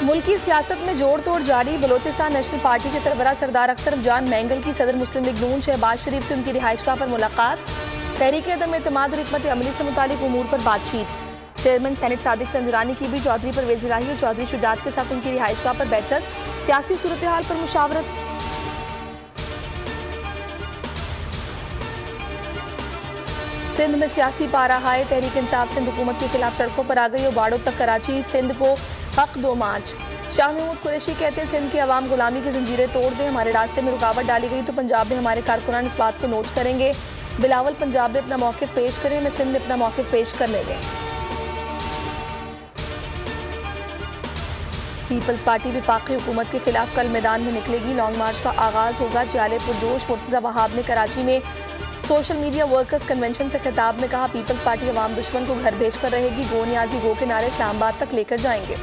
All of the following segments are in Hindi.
मुल्की सियासत में जोड़ तोड़ जारी। बलोचिस्तान नेशनल पार्टी के सरबराह सरदार अख्तर जान मैंगल की सदर मुस्लिम लीग नून शहबाज शरीफ से उनकी रिहाइशगाह पर मुलाकात। तहरीक अदम एतमाद और हिकमत अमली से मुतालिक उमूर पर बातचीत। चेयरमैन सेनेट सादिक संजरानी की भी चौधरी परवेज इलाही और चौधरी शुजात के साथ उनकी रिहाइशगाह पर बैठक। सियासी सूरत हाल पर मुशावरत। सिंध में सियासी पारा हाय। तहरीक इंसाफ सिंध हुकूमत के खिलाफ सड़कों पर आ गई और बाड़ों तक कराची सिंध को हक दो मार्च। शाह महमूद कुरैशी कहते हैं सिंध के अवाम गुलामी की जंजीरें तोड़ दें, हमारे रास्ते में रुकावट डाली गई तो पंजाब में हमारे कारकुनान इस बात को नोट करेंगे। बिलावल पंजाब में अपना मौक़िफ़ पेश करें, मैं सिंध में अपना मौक़िफ़ पेश करने दें। पीपल्स पार्टी विफाकी हुकूमत के खिलाफ कल मैदान में निकलेगी। लॉन्ग मार्च का आगाज होगा। जाले पुरजोश मुर्तज़ा वहाब ने कराची में सोशल मीडिया वर्कर्स कन्वेंशन से खिताब में कहा, पीपल्स पार्टी अवाम दुश्मन को घर भेज कर रहेगी। गो नियाजी गो के नारे इस्लामाबाद तक लेकर जाएंगे।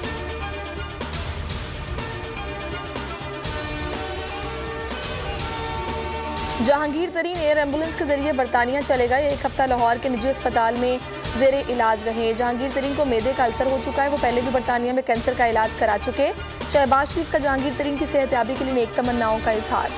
जहांगीर तरीन एयर एम्बुलेंस के जरिए बरतानिया चले गए। एक हफ्ता लाहौर के निजी अस्पताल में जेरे इलाज रहे। जहांगीर तरीन को मैदे का अल्सर हो चुका है। वो पहले भी बरतानिया में कैंसर का इलाज करा चुके। शहबाज शरीफ का जहांगीर तरीन की सेहतयाबी के लिए नेक तमन्नाओं का इजहार।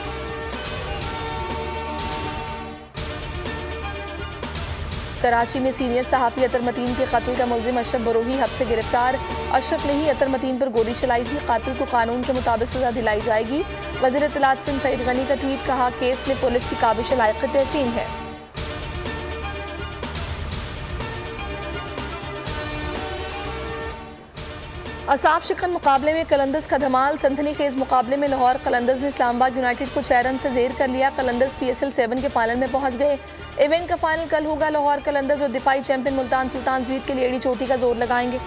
कराची में सीनियर सहाफ़ी अतर मतीन के कत्ल का मुलजिम अशरफ बरोही हब से गिरफ्तार। अशरफ ने ही अतर मतीन पर गोली चलाई थी। कातिल को कानून के मुताबिक सजा दिलाई जाएगी। वज़ीर इत्तलात सिंध सईद गनी का ट्वीट, कहा केस में पुलिस की काबिश लायक तहसीन है। असाफ शिकन मुकाबले में कलंदर्स का धमाल। सनसनी खेज मुकाबले में लाहौर कलंदर्स ने इस्लामाबाद यूनाइटेड को 6 रन से जेर कर लिया। कलंदर्स PSL 7 के फाइनल में पहुंच गए। इवेंट का फाइनल कल होगा। लाहौर कलंदर्स और दिफाई चैंपियन मुल्तान सुल्तान जीत के लिए एड़ी चोटी का जोर लगाएंगे।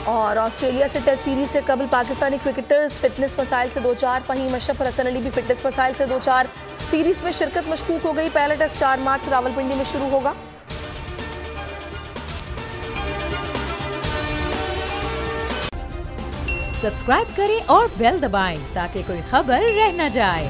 और ऑस्ट्रेलिया से टेस्ट सीरीज से कबल पाकिस्तानी क्रिकेटर्स फिटनेस मसाइल से 2-4। फहीम अशरफ और हसन अली भी फिटनेस मसाइल से 2-4। सीरीज में शिरकत मशकूक हो गई। पहला टेस्ट 4 मार्च रावलपिंडी में शुरू होगा। सब्सक्राइब करें और बेल दबाएं ताकि कोई खबर रह न जाए।